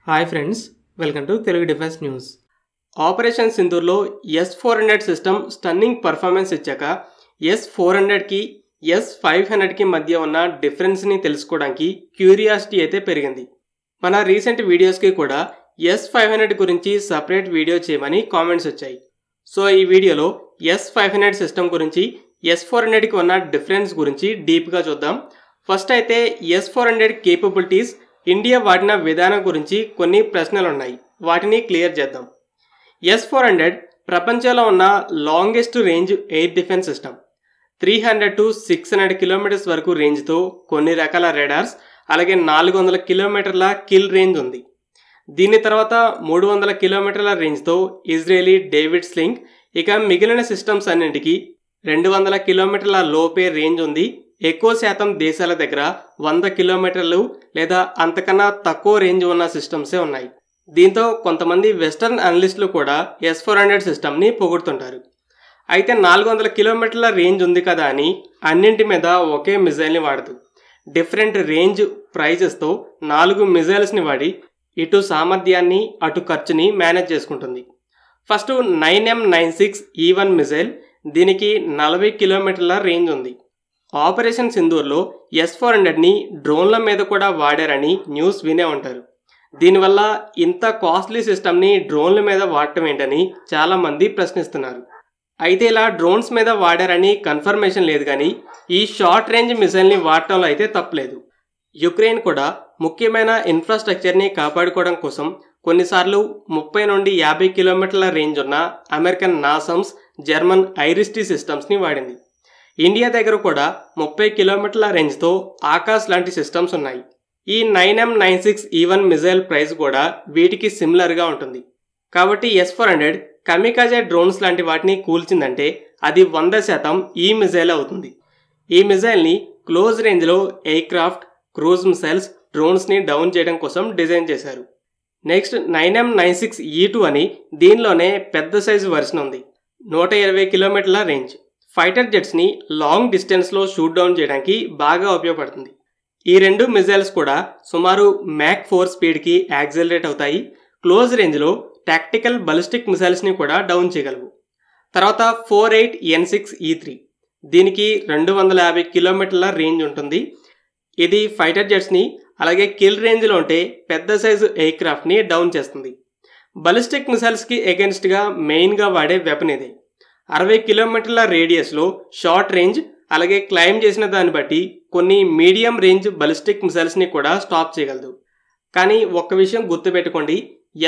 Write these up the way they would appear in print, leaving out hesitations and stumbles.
Hi friends, welcome to Telugu defence news. Operation సింధూర్లో S-400 system stunning performance ఇచ్చాక S-400కి S-500కి మధ్య ఉన్న డిఫరెన్స్ని తెలుసుకోవడానికి క్యూరియాసిటీ అయితే పెరిగింది. మన రీసెంట్ వీడియోస్కి కూడా S-500 గురించి సపరేట్ వీడియో చేయమని కామెంట్స్ వచ్చాయి. సో ఈ వీడియోలో S-500 సిస్టమ్ గురించి S-400కి ఉన్న డిఫరెన్స్ గురించి డీప్గా చూద్దాం. ఫస్ట్ అయితే S-400 కేపబిలిటీస్, ఇండియా వాడిన విధానం గురించి కొన్ని ప్రశ్నలు ఉన్నాయి, వాటిని క్లియర్ చేద్దాం. S-400 ప్రపంచంలో ఉన్న longest range air defence system. 300 to 600 kilometres వరకు రేంజ్తో కొన్ని రకాల రాడార్స్, అలాగే 400 కిలోమీటర్ల కిల్ రేంజ్ ఉంది. దీని తర్వాత 300 కిలోమీటర్ల రేంజ్తో ఇజ్రాయేలీ డేవిడ్ స్లింగ్, ఇక మిగిలిన సిస్టమ్స్ అన్నింటికి 200 కిలోమీటర్ల లోపే రేంజ్ ఉంది. ఎక్కువ శాతం దేశాల దగ్గర 100 కిలోమీటర్లు లేదా అంతకన్నా తక్కువ రేంజ్ ఉన్న సిస్టమ్సే ఉన్నాయి. దీంతో కొంతమంది వెస్టర్న్ అనలిస్టులు కూడా S-400 సిస్టమ్ని పొగుడుతుంటారు. అయితే 400 కిలోమీటర్ల రేంజ్ ఉంది కదా అని అన్నింటి మీద ఒకే మిజైల్ని వాడదు. డిఫరెంట్ రేంజ్ ప్రైజెస్తో 4 మిజైల్స్ని వాడి ఇటు సామర్థ్యాన్ని అటు ఖర్చుని మేనేజ్ చేసుకుంటుంది. ఫస్ట్ 9M96E1 మిజైల్, దీనికి 40 కిలోమీటర్ల రేంజ్ ఉంది. ఆపరేషన్ సింధూర్లో S-400ని డ్రోన్ల మీద కూడా వాడారని న్యూస్ వినే ఉంటారు. దీనివల్ల ఇంత కాస్ట్లీ సిస్టమ్ని డ్రోన్ల మీద వాడటం ఏంటని చాలామంది ప్రశ్నిస్తున్నారు. అయితే ఇలా డ్రోన్స్ మీద వాడారని కన్ఫర్మేషన్ లేదు, కానీ ఈ షార్ట్ రేంజ్ మిసైల్ని వాడటంలో అయితే తప్పలేదు. యుక్రెయిన్ కూడా ముఖ్యమైన ఇన్ఫ్రాస్ట్రక్చర్ని కాపాడుకోవడం కోసం కొన్నిసార్లు 30 నుండి 50 కిలోమీటర్ల రేంజ్ ఉన్న అమెరికన్ నాసమ్స్, జర్మన్ ఐరిస్టీ సిస్టమ్స్ని వాడింది. ఇండియా దగ్గర కూడా 30 కిలోమీటర్ల రేంజ్తో ఆకాశ్ లాంటి సిస్టమ్స్ ఉన్నాయి. ఈ 9M96E1 మిజైల్ ప్రైస్ కూడా వీటికి సిమిలర్గా ఉంటుంది. కాబట్టి S-400 కమికాజే డ్రోన్స్ లాంటి వాటిని కూల్చిందంటే అది 100% ఈ మిజైల్ అవుతుంది. ఈ మిజైల్ని క్లోజ్ రేంజ్లో ఎయిర్క్రాఫ్ట్, క్రూజ్ మిసైల్స్, డ్రోన్స్ని డౌన్ చేయడం కోసం డిజైన్ చేశారు. నెక్స్ట్ 9M96E2 అని, దీనిలోనే పెద్ద సైజు వర్షన్ ఉంది. 120 కిలోమీటర్ల రేంజ్. ఫైటర్ జెట్స్ని లాంగ్ డిస్టెన్స్లో షూట్ డౌన్ చేయడానికి బాగా ఉపయోగపడుతుంది. ఈ రెండు మిజైల్స్ కూడా సుమారు మ్యాక్ 4 స్పీడ్కి యాక్సిలరేట్ అవుతాయి. క్లోజ్ రేంజ్లో టాక్టికల్ బలిస్టిక్ మిసైల్స్ని కూడా డౌన్ చేయగలవు. తర్వాత 48N6E3, దీనికి 250 కిలోమీటర్ల రేంజ్ ఉంటుంది. ఇది ఫైటర్ జెట్స్ని అలాగే కిల్ రేంజ్లో ఉంటే పెద్ద సైజు ఎయిర్క్రాఫ్ట్ని డౌన్ చేస్తుంది. బలిస్టిక్ మిసైల్స్కి ఎగెన్స్ట్గా మెయిన్గా వాడే వెపన్ ఇది. 60 కిలోమీటర్ల రేడియస్లో షార్ట్ రేంజ్, అలాగే క్లైమ్ చేసిన దాన్ని బట్టి కొన్ని మీడియం రేంజ్ బలిస్టిక్ మిసైల్స్ని కూడా స్టాప్ చేయగలదు. కానీ ఒక్క విషయం గుర్తుపెట్టుకోండి,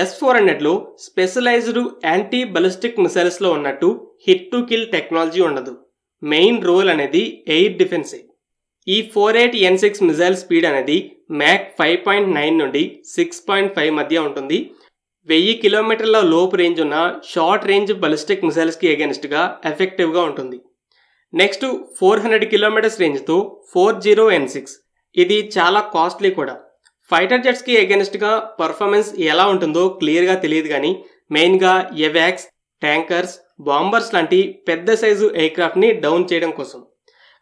S-400లో స్పెషలైజ్డ్ యాంటీ బలిస్టిక్ మిసైల్స్లో ఉన్నట్టు హిట్ టు కిల్ టెక్నాలజీ ఉండదు. మెయిన్ రోల్ అనేది ఎయిర్ డిఫెన్సే. ఈ 48N6 మిజైల్ స్పీడ్ అనేది మ్యాక్ 5.9 నుండి 6.5 మధ్య ఉంటుంది. 1000 కిలోమీటర్ల లోపు రేంజ్ ఉన్న షార్ట్ రేంజ్ బలిస్టిక్ మిసైల్స్కి ఎగెన్స్ట్గా ఎఫెక్టివ్గా ఉంటుంది. నెక్స్ట్ 400 కిలోమీటర్స్ రేంజ్తో 40N6, ఇది చాలా కాస్ట్లీ కూడా. ఫైటర్ జెట్స్కి ఎగెన్స్ట్గా పర్ఫార్మెన్స్ ఎలా ఉంటుందో క్లియర్గా తెలియదు, కానీ మెయిన్గా ఎవాక్స్, ట్యాంకర్స్, బాంబర్స్ లాంటి పెద్ద సైజు ఎయిర్క్రాఫ్ట్ని డౌన్ చేయడం కోసం.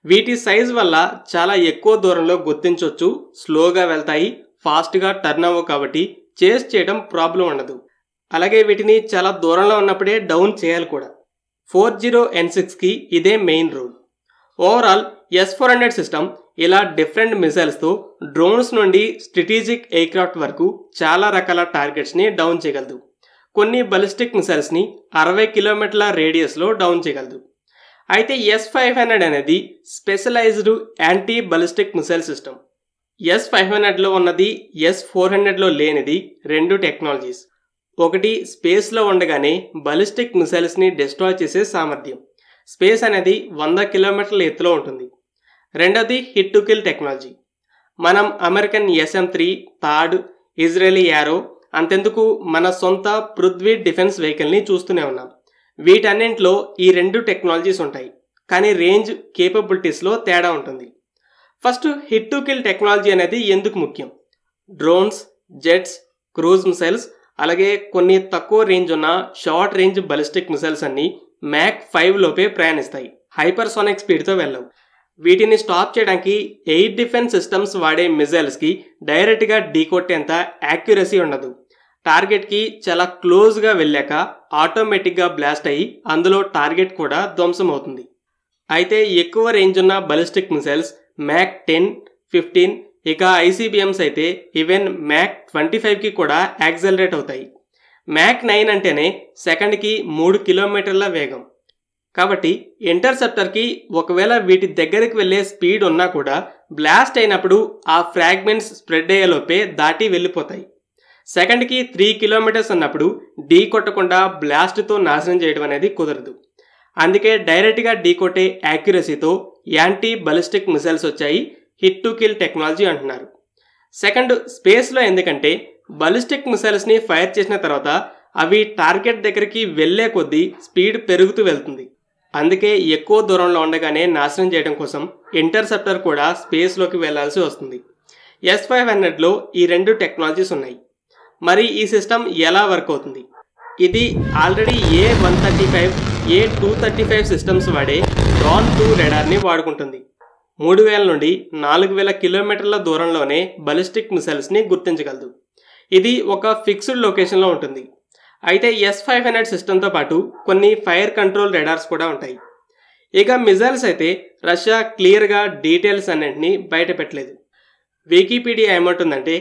వీటి సైజ్ వల్ల చాలా ఎక్కువ దూరంలో గుర్తించవచ్చు, స్లోగా వెళ్తాయి, ఫాస్ట్గా టర్న్ అవ్వవు, కాబట్టి చేస్ చేయడం ప్రాబ్లం ఉండదు. అలాగే వీటిని చాలా దూరంలో ఉన్నప్పుడే డౌన్ చేయాలి కూడా. 40N6కి ఇదే main role. Overall S-400 system ఇలా డిఫరెంట్ మిసైల్స్తో డ్రోన్స్ నుండి స్ట్రాటజిక్ ఎయిర్క్రాఫ్ట్ వరకు చాలా రకాల టార్గెట్స్ని డౌన్ చేయగలదు. కొన్ని బలిస్టిక్ మిసైల్స్ని 60 కిలోమీటర్ల రేడియస్లో డౌన్ చేయగలదు. అయితే S-500 అనేది specialised anti ballistic missile system. S-500లో ఉన్నది S-400లో లేనిది 2 టెక్నాలజీస్. ఒకటి స్పేస్లో ఉండగానే బలిస్టిక్ మిసైల్స్ని డిస్ట్రాయ్ చేసే సామర్థ్యం. స్పేస్ అనేది 100 కిలోమీటర్ల ఎత్తులో ఉంటుంది. రెండోది హిట్ టు కిల్ టెక్నాలజీ. మనం అమెరికన్ SM-3, థాడ్, ఇజ్రాయేలీ యారో, అంతెందుకు మన సొంత పృథ్వీ డిఫెన్స్ వెహికల్ని చూస్తూనే ఉన్నాం. వీటన్నింటిలో ఈ 2 టెక్నాలజీస్ ఉంటాయి, కానీ రేంజ్, కేపబిలిటీస్లో తేడా ఉంటుంది. First hit to kill technology అనేది ఎందుకు ముఖ్యం? డ్రోన్స్, జెట్స్, క్రూజ్ మిసైల్స్, అలాగే కొన్ని తక్కువ రేంజ్ ఉన్న షార్ట్ రేంజ్ బలిస్టిక్ మిసైల్స్ అన్ని మ్యాక్ 5 లోపే ప్రయాణిస్తాయి, హైపర్సోనిక్ స్పీడ్తో వెళ్ళవు. వీటిని స్టాప్ చేయడానికి ఎయిర్ డిఫెన్స్ సిస్టమ్స్ వాడే మిజైల్స్కి డైరెక్ట్గా ఢీకొట్టేంత యాక్యురసీ ఉండదు. టార్గెట్కి చాలా క్లోజ్గా వెళ్ళాక ఆటోమేటిక్గా బ్లాస్ట్ అయ్యి అందులో టార్గెట్ కూడా ధ్వంసం అవుతుంది. అయితే ఎక్కువ రేంజ్ ఉన్న బలిస్టిక్ మిసైల్స్ మ్యాక్ 10, 15 ఇక ఐసీబీఎంస్ అయితే ఈవెన్ మ్యాక్ 25కి కూడా యాక్సలరేట్ అవుతాయి. మ్యాక్ 9 అంటేనే సెకండ్కి 3 కిలోమీటర్ల వేగం. కాబట్టి ఇంటర్సెప్టర్కి ఒకవేళ వీటి దగ్గరికి వెళ్ళే స్పీడ్ ఉన్నా కూడా బ్లాస్ట్ అయినప్పుడు ఆ ఫ్రాగ్మెంట్స్ స్ప్రెడ్ అయ్యేలోపే దాటి వెళ్ళిపోతాయి. సెకండ్కి 3 కిలోమీటర్స్ అన్నప్పుడు ఢీ కొట్టకుండా బ్లాస్ట్తో నాశనం చేయడం అనేది కుదరదు. అందుకే డైరెక్ట్గా ఢీ కొట్టే యాక్యురసీతో యాంటీ బలిస్టిక్ మిసైల్స్ వచ్చాయి. హిట్ టు కిల్ టెక్నాలజీ అంటున్నారు. సెకండ్, స్పేస్లో ఎందుకంటే బలిస్టిక్ మిసైల్స్ని ఫైర్ చేసిన తర్వాత అవి టార్గెట్ దగ్గరికి వెళ్లే కొద్దీ స్పీడ్ పెరుగుతూ వెళ్తుంది. అందుకే ఎక్కువ దూరంలో ఉండగానే నాశనం చేయడం కోసం ఇంటర్సెప్టర్ కూడా స్పేస్లోకి వెళ్లాల్సి వస్తుంది. S500లో ఈ 2 టెక్నాలజీస్ ఉన్నాయి. మరి ఈ సిస్టమ్ ఎలా వర్క్ అవుతుంది? ఇది ఆల్రెడీ A135, A235 సిస్టమ్స్ వాడే డాన్ 2 రాడార్ని వాడుకుంటుంది. 3000 నుండి 4000 కిలోమీటర్ల దూరంలోనే బలిస్టిక్ మిసైల్స్ని గుర్తించగలదు. ఇది ఒక ఫిక్స్డ్ లొకేషన్లో ఉంటుంది. అయితే S500 సిస్టంతో పాటు కొన్ని ఫైర్ కంట్రోల్ రాడార్స్ కూడా ఉంటాయి. ఇక మిసైల్స్ అయితే రష్యా క్లియర్గా డీటెయిల్స్ అన్నింటినీ బయట పెట్టలేదు. వికీపీడియా ఏమంటుందంటే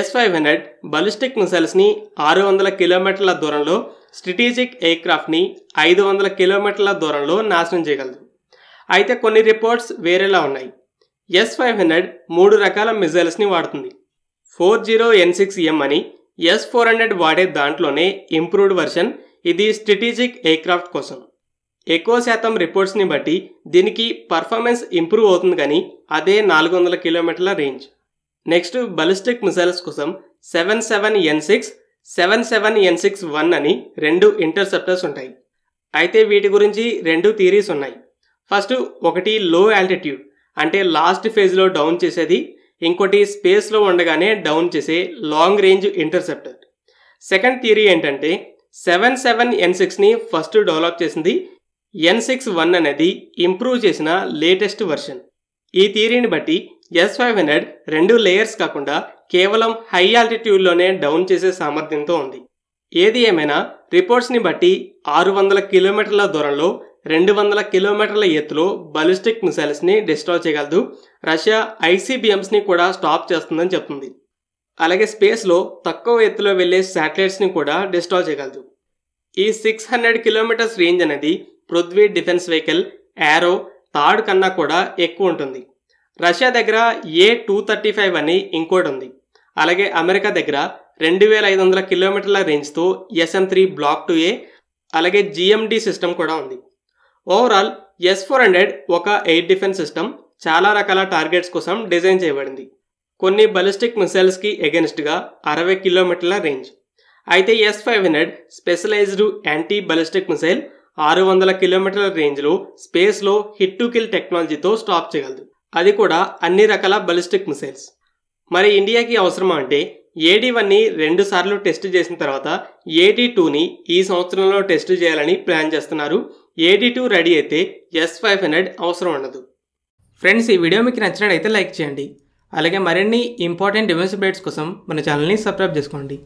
S500 బలిస్టిక్ మిసైల్స్ని 600 కిలోమీటర్ల దూరంలో, స్ట్రాటజిక్ ఎయిర్క్రాఫ్ట్ని 500 కిలోమీటర్ల దూరంలో నాశనం చేయగలదు. అయితే కొన్ని రిపోర్ట్స్ వేరేలా ఉన్నాయి. S500 3 రకాల మిసైల్స్ని వాడుతుంది. 40N6M అని S400 వాడే దాంట్లోనే ఇంప్రూవ్డ్ వర్షన్. ఇది స్ట్రాటజిక్ ఎయిర్క్రాఫ్ట్ కోసం. ఎక్కువ శాతం రిపోర్ట్స్ని బట్టి దీనికి పర్ఫార్మెన్స్ ఇంప్రూవ్ అవుతుంది, కానీ అదే 400 కిలోమీటర్ల రేంజ్. నెక్స్ట్, బలిస్టిక్ మిసైల్స్ కోసం 77N6, 77N6-1 అని 2 ఇంటర్సెప్టర్స్ ఉంటాయి. అయితే వీటి గురించి 2 థియరీస్ ఉన్నాయి. ఫస్ట్, ఒకటి లో ఆల్టిట్యూడ్ అంటే లాస్ట్ ఫేజ్లో డౌన్ చేసేది, ఇంకోటి స్పేస్లో ఉండగానే డౌన్ చేసే long range interceptor. Second theory ఏంటంటే 77N6ని ఫస్ట్ డెవలప్ చేసింది, N6-1 అనేది ఇంప్రూవ్ చేసిన లేటెస్ట్ వర్షన్. ఈ థియరీని బట్టి S500 2 లేయర్స్ కాకుండా కేవలం హై ఆల్టిట్యూడ్లోనే డౌన్ చేసే సామర్థ్యంతో ఉంది. ఏది ఏమైనా రిపోర్ట్స్ని బట్టి 600 కిలోమీటర్ల దూరంలో 200 కిలోమీటర్ల ఎత్తులో బలిస్టిక్ మిసైల్స్ని డిస్ట్రాయ్ చేయగలదు. రష్యా ఐసీబీఎంస్ని కూడా స్టాప్ చేస్తుందని చెప్తుంది. అలాగే స్పేస్లో తక్కువ ఎత్తులో వెళ్లే శాటిలైట్స్ని కూడా డిస్ట్రాయ్ చేయగలదు. ఈ 600 కిలోమీటర్స్ రేంజ్ అనేది Prithvi defence vehicle arrow third కన్నా కూడా ఎక్కువ ఉంటుంది. రష్యా దగ్గర A235 అని ఇంకోటి ఉంది. అలాగే అమెరికా దగ్గర 2500 కిలోమీటర్ల రేంజ్తో SM-3 బ్లాక్ 2A అలాగే GMD సిస్టమ్ కూడా ఉంది. ఓవరాల్ S400 ఒక ఎయిర్ డిఫెన్స్ సిస్టమ్. చాలా రకాల టార్గెట్స్ కోసం డిజైన్ చేయబడింది. కొన్ని బలిస్టిక్ మిసైల్స్కి ఎగెన్స్ట్గా 60 కిలోమీటర్ల రేంజ్. అయితే S500 specialised anti ballistic missile 600 కిలోమీటర్ల రేంజ్లో స్పేస్లో హిట్ టు కిల్ టెక్నాలజీతో స్టాప్ చేయగలదు. అది కూడా అన్ని రకాల బలిస్టిక్ మిసైల్స్. మరి ఇండియాకి అవసరమా అంటే AD1ని 2 సార్లు టెస్ట్ చేసిన తర్వాత AD2ని ఈ సంవత్సరంలో టెస్ట్ చేయాలని ప్లాన్ చేస్తున్నారు. AD2 రెడీ అయితే S500 అవసరం ఉండదు. ఫ్రెండ్స్, ఈ వీడియో మీకు నచ్చినట్లయితే లైక్ చేయండి. అలాగే మరిన్ని ఇంపార్టెంట్ డిఫెన్స్ అప్డేట్స్ కోసం మన ఛానల్ని సబ్స్క్రైబ్ చేసుకోండి.